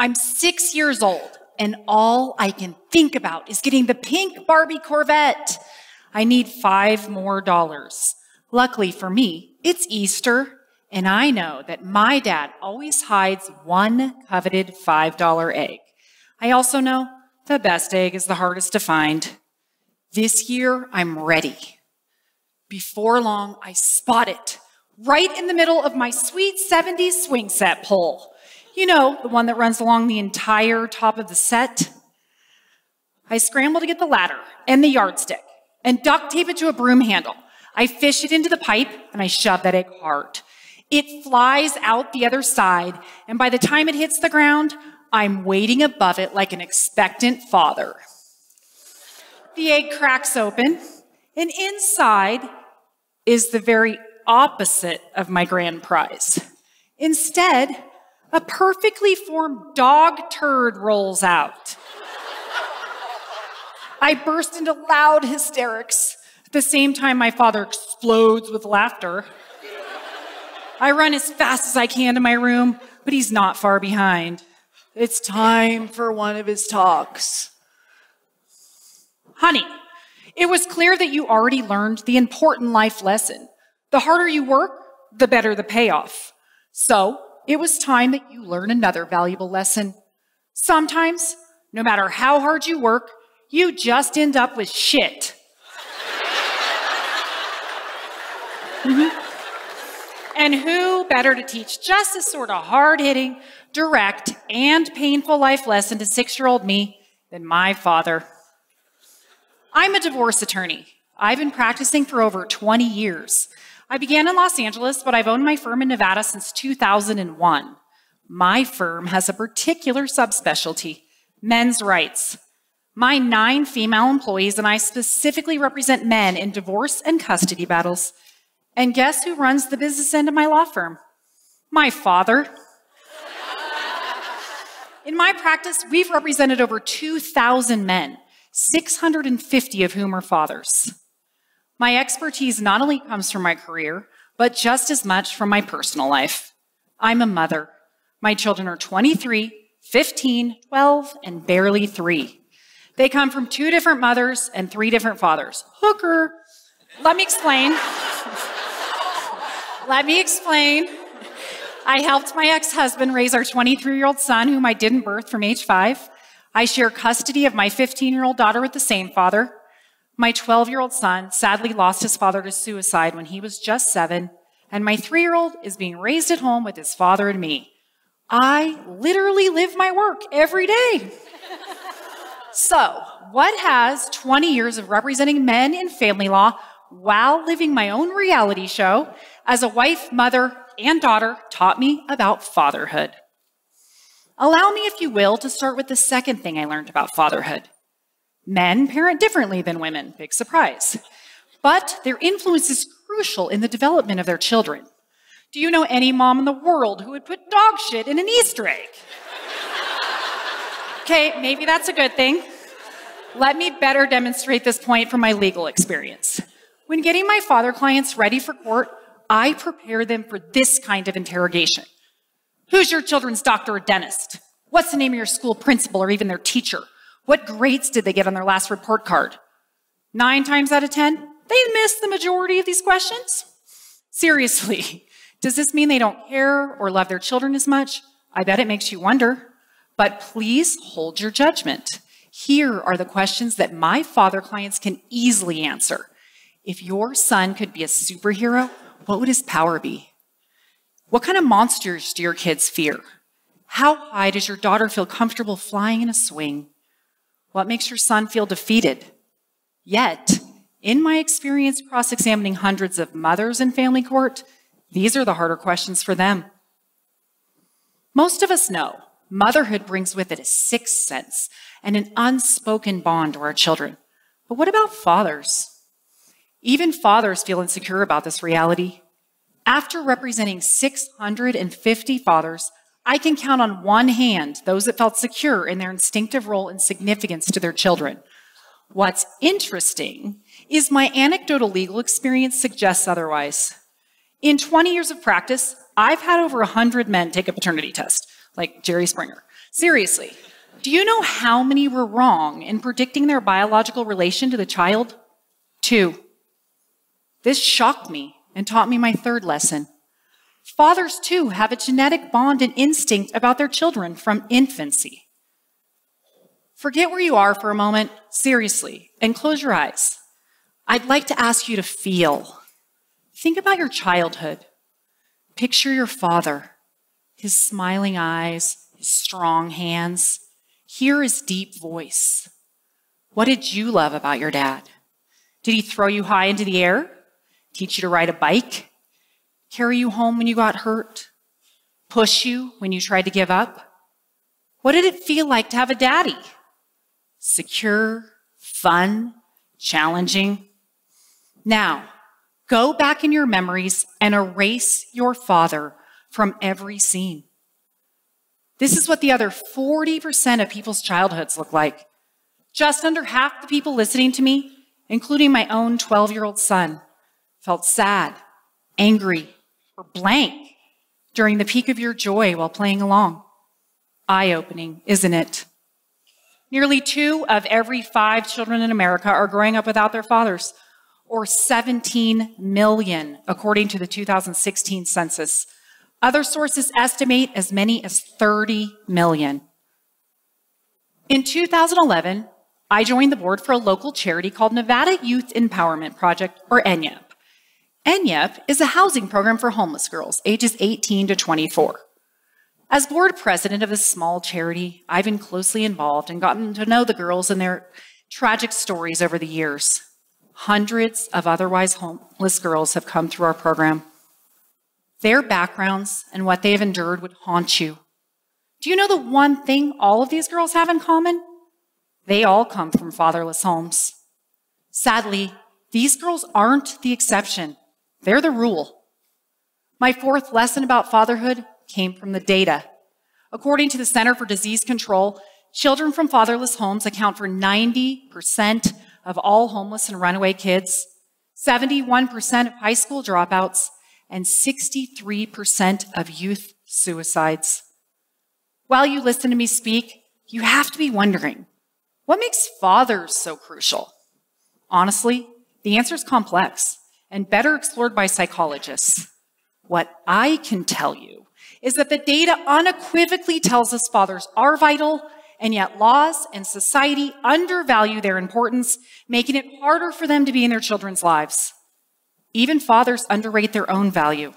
I'm 6 years old, and all I can think about is getting the pink Barbie Corvette. I need $5 more. Luckily for me, it's Easter, and I know that my dad always hides one coveted $5 egg. I also know the best egg is the hardest to find. This year, I'm ready. Before long, I spot it right in the middle of my sweet 70s swing set pole. You know, the one that runs along the entire top of the set. I scramble to get the ladder and the yardstick and duct tape it to a broom handle. I fish it into the pipe and I shove that egg hard. It flies out the other side, and by the time it hits the ground, I'm waiting above it like an expectant father. The egg cracks open, and inside is the very opposite of my grand prize. Instead, a perfectly formed dog turd rolls out. I burst into loud hysterics. At the same time, my father explodes with laughter. I run as fast as I can to my room, but he's not far behind. It's time for one of his talks. Honey, it was clear that you already learned the important life lesson. The harder you work, the better the payoff. So it was time that you learn another valuable lesson. Sometimes, no matter how hard you work, you just end up with shit. And who better to teach just this sort of hard-hitting, direct, and painful life lesson to 6-year-old me than my father? I'm a divorce attorney. I've been practicing for over 20 years. I began in Los Angeles, but I've owned my firm in Nevada since 2001. My firm has a particular subspecialty, men's rights. My 9 female employees and I specifically represent men in divorce and custody battles. And guess who runs the business end of my law firm? My father. In my practice, we've represented over 2,000 men, 650 of whom are fathers. My expertise not only comes from my career, but just as much from my personal life. I'm a mother. My children are 23, 15, 12, and barely 3. They come from 2 different mothers and 3 different fathers. Hooker. Let me explain. I helped my ex-husband raise our 23-year-old son, whom I didn't birth, from age 5. I share custody of my 15-year-old daughter with the same father. My 12-year-old son sadly lost his father to suicide when he was just 7, and my 3-year-old is being raised at home with his father and me. I literally live my work every day. So, what has 20 years of representing men in family law while living my own reality show as a wife, mother, and daughter taught me about fatherhood? Allow me, if you will, to start with the second thing I learned about fatherhood. Men parent differently than women, big surprise. But their influence is crucial in the development of their children. Do you know any mom in the world who would put dog shit in an Easter egg? Okay, maybe that's a good thing. Let me better demonstrate this point from my legal experience. When getting my father clients ready for court, I prepare them for this kind of interrogation. Who's your children's doctor or dentist? What's the name of your school principal or even their teacher? What grades did they get on their last report card? 9 times out of 10, they miss the majority of these questions. Seriously, does this mean they don't care or love their children as much? I bet it makes you wonder. But please hold your judgment. Here are the questions that my father clients can easily answer. If your son could be a superhero, what would his power be? What kind of monsters do your kids fear? How high does your daughter feel comfortable flying in a swing? What makes your son feel defeated? Yet, in my experience cross-examining hundreds of mothers in family court, these are the harder questions for them. Most of us know motherhood brings with it a sixth sense and an unspoken bond to our children. But what about fathers? Even fathers feel insecure about this reality. After representing 650 fathers, I can count on one hand those that felt secure in their instinctive role and significance to their children. What's interesting is my anecdotal legal experience suggests otherwise. In 20 years of practice, I've had over 100 men take a paternity test, like Jerry Springer. Seriously, do you know how many were wrong in predicting their biological relation to the child? 2. This shocked me and taught me my third lesson. Fathers, too, have a genetic bond and instinct about their children from infancy. Forget where you are for a moment, seriously, and close your eyes. I'd like to ask you to feel. Think about your childhood. Picture your father, his smiling eyes, his strong hands. Hear his deep voice. What did you love about your dad? Did he throw you high into the air? Teach you to ride a bike? Carry you home when you got hurt? Push you when you tried to give up? What did it feel like to have a daddy? Secure, fun, challenging. Now, go back in your memories and erase your father from every scene. This is what the other 40% of people's childhoods look like. Just under half the people listening to me, including my own 12-year-old son, felt sad, angry, or blank during the peak of your joy while playing along. Eye-opening, isn't it? Nearly 2 of every 5 children in America are growing up without their fathers, or 17 million, according to the 2016 census. Other sources estimate as many as 30 million. In 2011, I joined the board for a local charity called Nevada Youth Empowerment Project, or NYEP. NYEP is a housing program for homeless girls ages 18 to 24. As board president of this small charity, I've been closely involved and gotten to know the girls and their tragic stories over the years. Hundreds of otherwise homeless girls have come through our program. Their backgrounds and what they have endured would haunt you. Do you know the one thing all of these girls have in common? They all come from fatherless homes. Sadly, these girls aren't the exception. They're the rule. My fourth lesson about fatherhood came from the data. According to the Center for Disease Control, children from fatherless homes account for 90% of all homeless and runaway kids, 71% of high school dropouts, and 63% of youth suicides. While you listen to me speak, you have to be wondering, what makes fathers so crucial? Honestly, the answer is complex and better explored by psychologists. What I can tell you is that the data unequivocally tells us fathers are vital, and yet laws and society undervalue their importance, making it harder for them to be in their children's lives. Even fathers underrate their own value.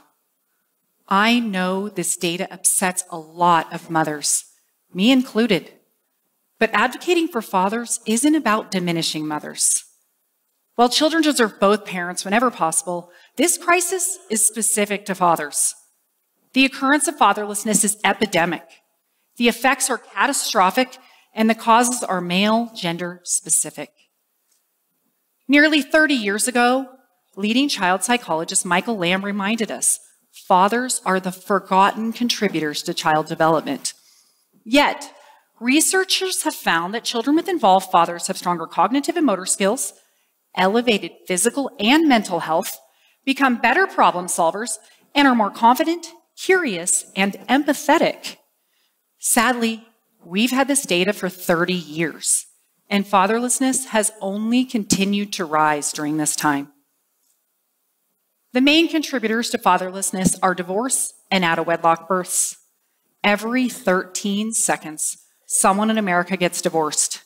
I know this data upsets a lot of mothers, me included. But advocating for fathers isn't about diminishing mothers. While children deserve both parents whenever possible, this crisis is specific to fathers. The occurrence of fatherlessness is epidemic. The effects are catastrophic, and the causes are male gender specific. Nearly 30 years ago, leading child psychologist Michael Lamb reminded us, fathers are the forgotten contributors to child development. Yet, researchers have found that children with involved fathers have stronger cognitive and motor skills, elevated physical and mental health, become better problem solvers, and are more confident, curious, and empathetic. Sadly, we've had this data for 30 years, and fatherlessness has only continued to rise during this time. The main contributors to fatherlessness are divorce and out-of-wedlock births. Every 13 seconds, someone in America gets divorced.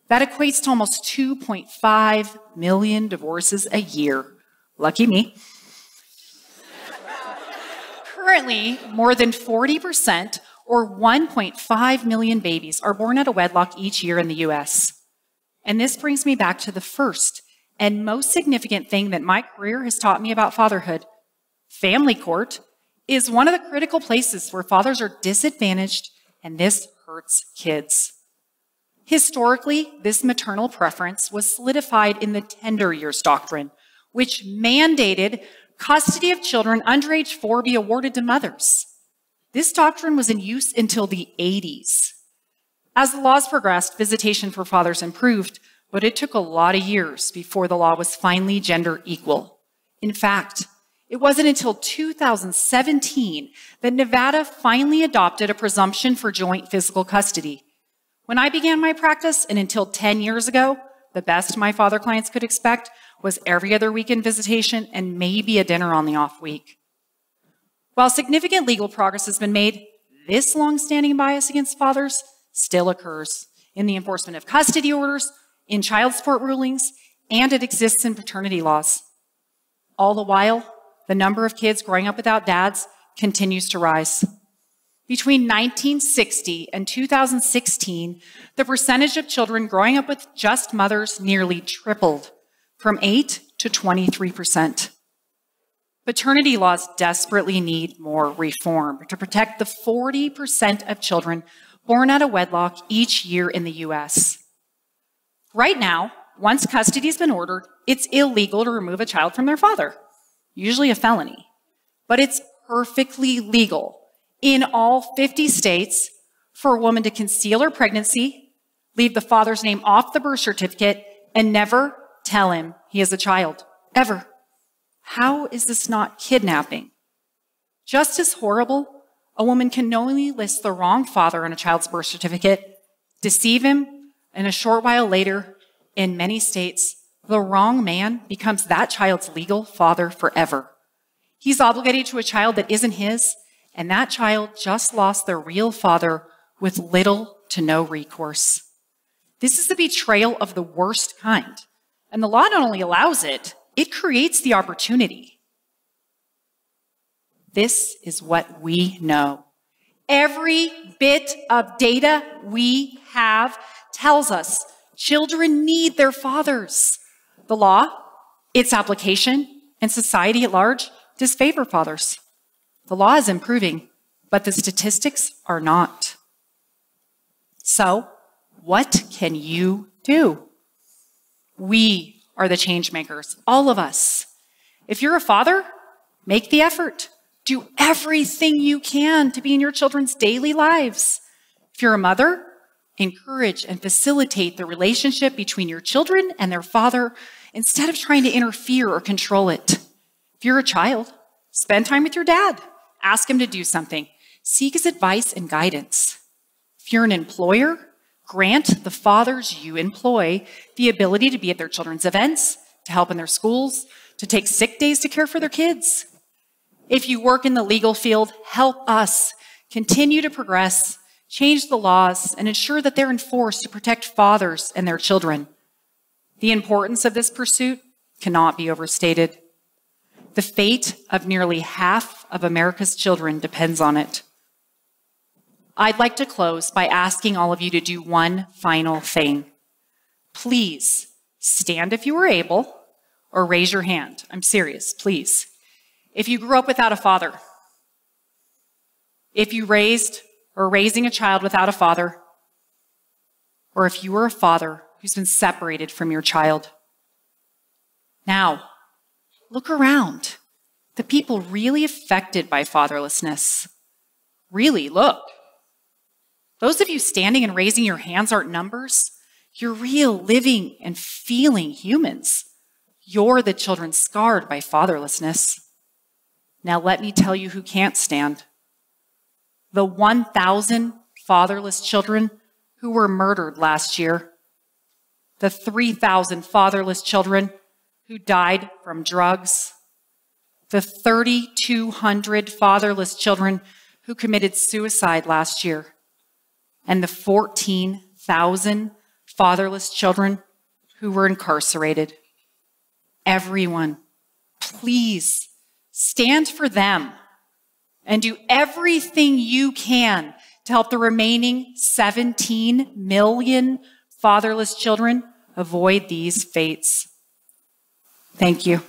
That equates to almost 2.5 million divorces a year. Lucky me. Currently, more than 40%, or 1.5 million babies, are born out of wedlock each year in the US. And this brings me back to the first and most significant thing that my career has taught me about fatherhood. Family court is one of the critical places where fathers are disadvantaged, and this hurts kids. Historically, this maternal preference was solidified in the tender years doctrine, which mandated custody of children under age 4 be awarded to mothers. This doctrine was in use until the 80s. As the laws progressed, visitation for fathers improved, but it took a lot of years before the law was finally gender equal. In fact, It wasn't until 2017 that Nevada finally adopted a presumption for joint physical custody. When I began my practice, and until 10 years ago, the best my father clients could expect was every other weekend visitation and maybe a dinner on the off week. While significant legal progress has been made, this long-standing bias against fathers still occurs in the enforcement of custody orders, in child support rulings, and it exists in paternity laws. All the while, the number of kids growing up without dads continues to rise. Between 1960 and 2016, the percentage of children growing up with just mothers nearly tripled, from 8 to 23%. Paternity laws desperately need more reform to protect the 40% of children born out of wedlock each year in the US. Right now, once custody has been ordered, it's illegal to remove a child from their father, usually a felony. But it's perfectly legal in all 50 states for a woman to conceal her pregnancy, leave the father's name off the birth certificate, and never tell him he is a child, ever. How is this not kidnapping? Just as horrible, a woman can knowingly list the wrong father on a child's birth certificate, deceive him, and a short while later, in many states, the wrong man becomes that child's legal father forever. He's obligated to a child that isn't his, and that child just lost their real father with little to no recourse. This is the betrayal of the worst kind. And the law not only allows it, it creates the opportunity. This is what we know. Every bit of data we have tells us children need their fathers. The law, its application, and society at large disfavor fathers. The law is improving, but the statistics are not. So, what can you do? We are the change makers, all of us. If you're a father, make the effort. Do everything you can to be in your children's daily lives. If you're a mother, encourage and facilitate the relationship between your children and their father instead of trying to interfere or control it. If you're a child, spend time with your dad. Ask him to do something. Seek his advice and guidance. If you're an employer, grant the fathers you employ the ability to be at their children's events, to help in their schools, to take sick days to care for their kids. If you work in the legal field, help us continue to progress, change the laws, and ensure that they're enforced to protect fathers and their children. The importance of this pursuit cannot be overstated. The fate of nearly half of America's children depends on it. I'd like to close by asking all of you to do one final thing. Please stand if you are able, or raise your hand. I'm serious, please. If you grew up without a father, if you raised or raising a child without a father, or if you were a father who's been separated from your child. Now, look around. The people really affected by fatherlessness. Really, look. Those of you standing and raising your hands aren't numbers. You're real, living, and feeling humans. You're the children scarred by fatherlessness. Now let me tell you who can't stand. The 1,000 fatherless children who were murdered last year. The 3,000 fatherless children who died from drugs. The 3,200 fatherless children who committed suicide last year. And the 14,000 fatherless children who were incarcerated. Everyone, please stand for them and do everything you can to help the remaining 17 million fatherless children avoid these fates. Thank you.